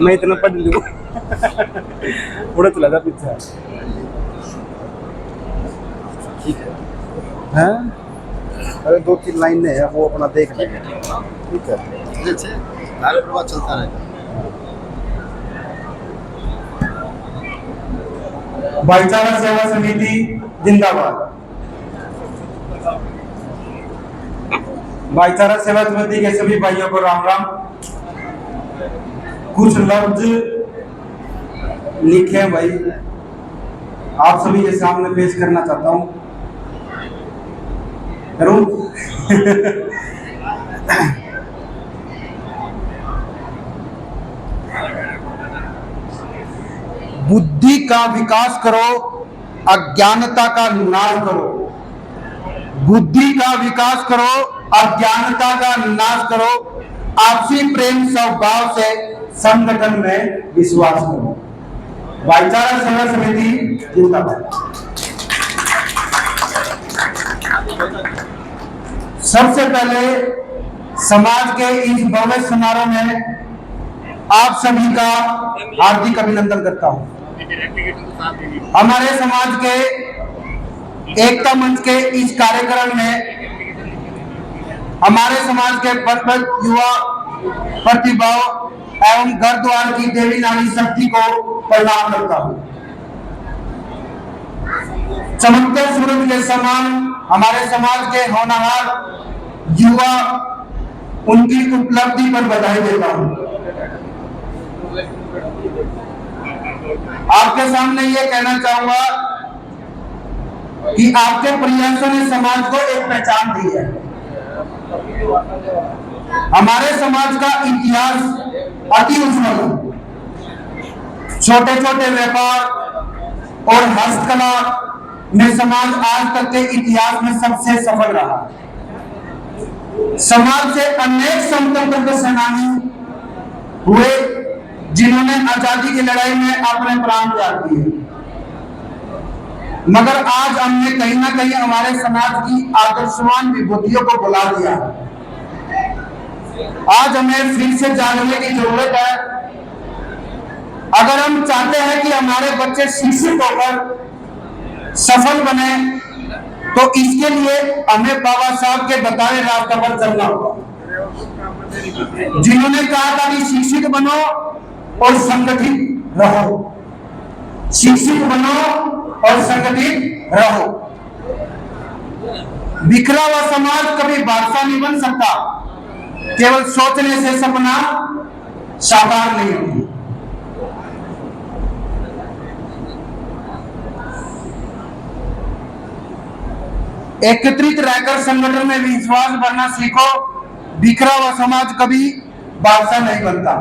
मैं इतना पढ़ लूँ उड़ा चला था पीछे। ठीक है हाँ, अरे 2-3 लाइन है वो अपना देख लेंगे। ठीक है चलता रहेगा। भाईचारा सेवा समिति जिंदाबाद। भाईचारा सेवा समिति के सभी भाइयों को राम राम। कुछ लफ्ज लिखे भाई आप सभी के सामने पेश करना चाहता हूं। करूं? बुद्धि का विकास करो, अज्ञानता का नाश करो। बुद्धि का विकास करो, अज्ञानता का नाश करो। आपसी प्रेम स्वभाव से संगठन में विश्वास करो। भाईचारा सेवा समिति जिंदाबाद। सबसे पहले समाज के इस भव्य समारोह में आप सभी का हार्दिक अभिनंदन करता हूं। हमारे समाज के एकता मंच के इस कार्यक्रम में हमारे समाज के बलबल युवा प्रतिभाओं एवं घर द्वार की देवी नारी शक्ति को प्रणाम करता हूं। चमकते सूरज के समान हमारे समाज के होनहार युवा उनकी उपलब्धि पर बधाई देता हूं। आपके सामने ये कहना चाहूंगा कि आपके प्रयासों ने समाज को एक पहचान दी है। हमारे समाज का इतिहास अति उज्ज्वल है। छोटे छोटे व्यापार और हस्तकला में समाज आज तक के इतिहास में सबसे सफल रहा। समाज से अनेक स्वतंत्रता सेनानी हुए जिन्होंने आजादी की लड़ाई में अपने प्राण त्याग दिए, मगर आज हमने कहीं ना कहीं हमारे समाज की आदर्शवान विभूतियों को बुला दिया। आज हमें फिर से जागने की जरूरत है। अगर हम चाहते हैं कि हमारे बच्चे शिक्षित होकर सफल बने तो इसके लिए हमें बाबा साहब के बताए रास्ते पर चलना होगा, जिन्होंने कहा था कि शिक्षित बनो और संगठित रहो। शिक्षित बनो और संगठित रहो। बिखरा हुआ समाज कभी बादशाह नहीं बन सकता। केवल सोचने से सपना साकार नहीं होती। एकत्रित रहकर संगठन में विश्वास भरना सीखो। बिखरा हुआ समाज कभी बादशाह नहीं बनता।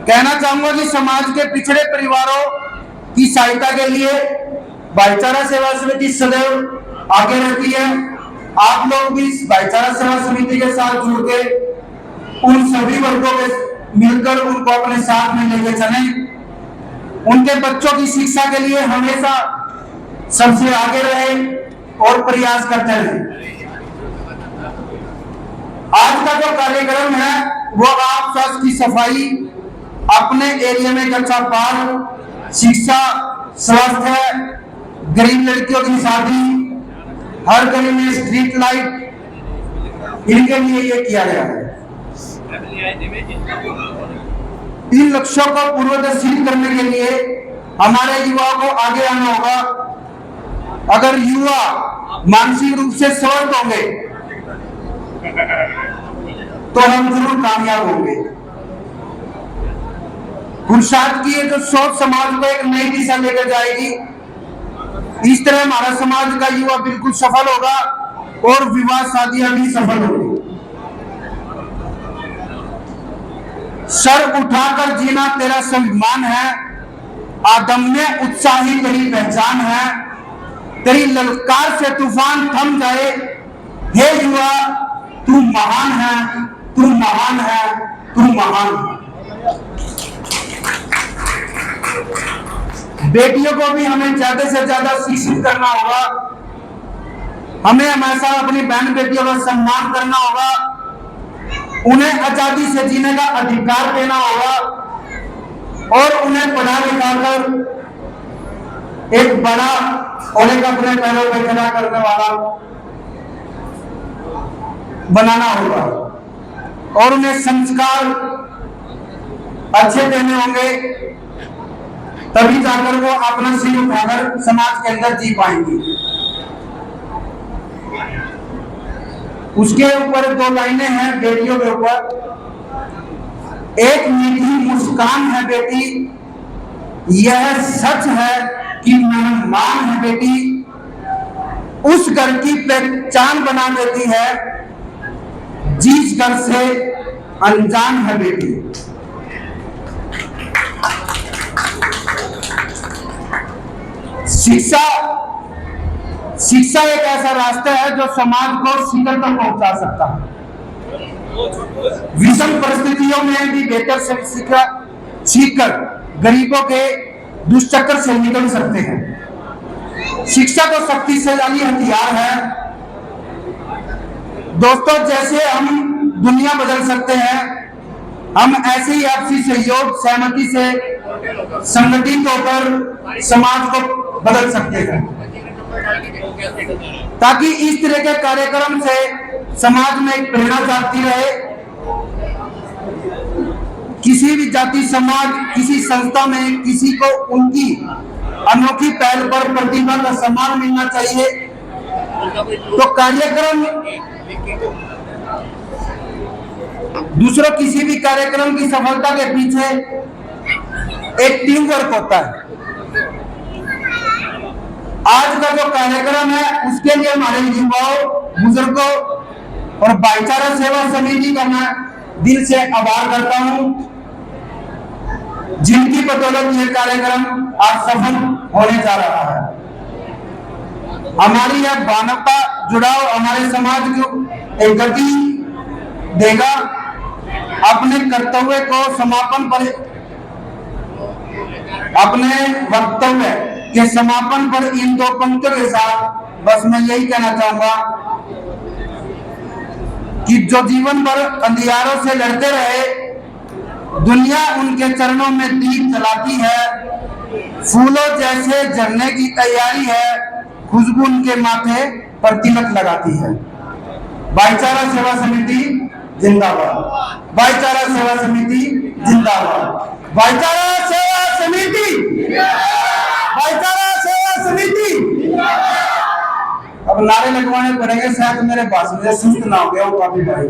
कहना चाहूंगा कि समाज के पिछड़े परिवारों की सहायता के लिए भाईचारा सेवा समिति सदैव आगे रहती है। आप लोग भी इस भाईचारा सेवा समिति के साथ जुड़ के उन सभी वर्गों के मिलकर उनको अपने साथ में लेके चलें। उनके बच्चों की शिक्षा के लिए हमेशा सबसे आगे रहे और प्रयास करते रहे। आज का जो कार्यक्रम है वो आप स्वास्थ्य की सफाई, अपने एरिया में कच्चा पाल, शिक्षा, स्वास्थ्य, गरीब लड़कियों की शादी, हर गली में स्ट्रीट लाइट, इनके लिए ये किया गया है। इन लक्ष्यों को पूर्वदर्शी करने के लिए हमारे युवाओं को आगे आना होगा। अगर युवा मानसिक रूप से स्वस्थ होंगे तो हम जरूर कामयाब होंगे। पुरुषार्थ की जो सोच समाज को एक नई दिशा लेकर जाएगी। इस तरह हमारा समाज का युवा बिल्कुल सफल होगा और विवाह शादियां भी सफल होंगी। सर उठाकर जीना तेरा सम्मान है। अदम्य उत्साही तेरी पहचान है। तेरी ललकार से तूफान थम जाए। हे युवा तू महान है, तू महान है, तू महान है। बेटियों को भी हमें ज्यादा से ज्यादा शिक्षित करना होगा। हमें हमेशा अपनी बहन बेटियों का सम्मान करना होगा, उन्हें आजादी से जीने का अधिकार देना होगा और उन्हें पढ़ा लिखा कर एक बड़ा होने का अपने पैरों पर खड़ा करने वाला बनाना होगा और उन्हें संस्कार अच्छे देने होंगे, तभी जाकर वो अपना सिर उठाकर समाज के अंदर जी पाएंगी। उसके ऊपर 2 लाइनें हैं बेटियों के ऊपर। एक मीठी मुस्कान है बेटी, यह सच है कि मेहमान है बेटी, उस घर की पहचान बना देती है, जिस घर से अनजान है बेटी। शिक्षा एक ऐसा रास्ता है जो समाज को शिखर तक पहुंचा सकता है। विषम परिस्थितियों में भी बेहतर शिक्षा सीखकर गरीबों के दुष्चक्र से निकल सकते हैं। शिक्षा तो शक्तिशाली हथियार है दोस्तों। जैसे हम दुनिया बदल सकते हैं, हम ऐसे ही आपसी सहयोग सहमति से संगठित होकर समाज को बदल सकते हैं, ताकि इस तरह के कार्यक्रम से समाज में एक प्रेरणा जागती रहे। किसी भी जाति समाज किसी संस्था में किसी को उनकी अनोखी पहल पर प्रतिभा का सम्मान मिलना चाहिए। तो कार्यक्रम दूसरों किसी भी कार्यक्रम की सफलता के पीछे एक टीम वर्क होता है। आज का जो कार्यक्रम है उसके लिए हमारे युवाओं, बुजुर्गों और भाईचारा सेवा समिति का मैं दिल से आभार करता हूं, जिनकी बदौलत यह कार्यक्रम आज सफल होने जा रहा है। हमारी यह मानवता जुड़ाव हमारे समाज को एक गति देगा। अपने कर्तव्य को समापन पर अपने वक्तव्य के समापन पर इन 2 पंक्तियों के साथ बस मैं यही कहना चाहूंगा कि जो जीवन भर अंधियारों से लड़ते रहे, दुनिया उनके चरणों में दीप जलाती है, फूलों जैसे झरने की तैयारी है, खुशबू उनके माथे पर तिलक लगाती है। भाईचारा सेवा समिति जिंदाबाद, भाईचारा सेवा समिति जिंदाबाद, भाईचारा सेवा समिति, भाईचारा सेवा समिति। अब नारे लगवाने पड़ेंगे, शायद मेरे भाषण में सुस्त ना हो गया हो काफी भाई।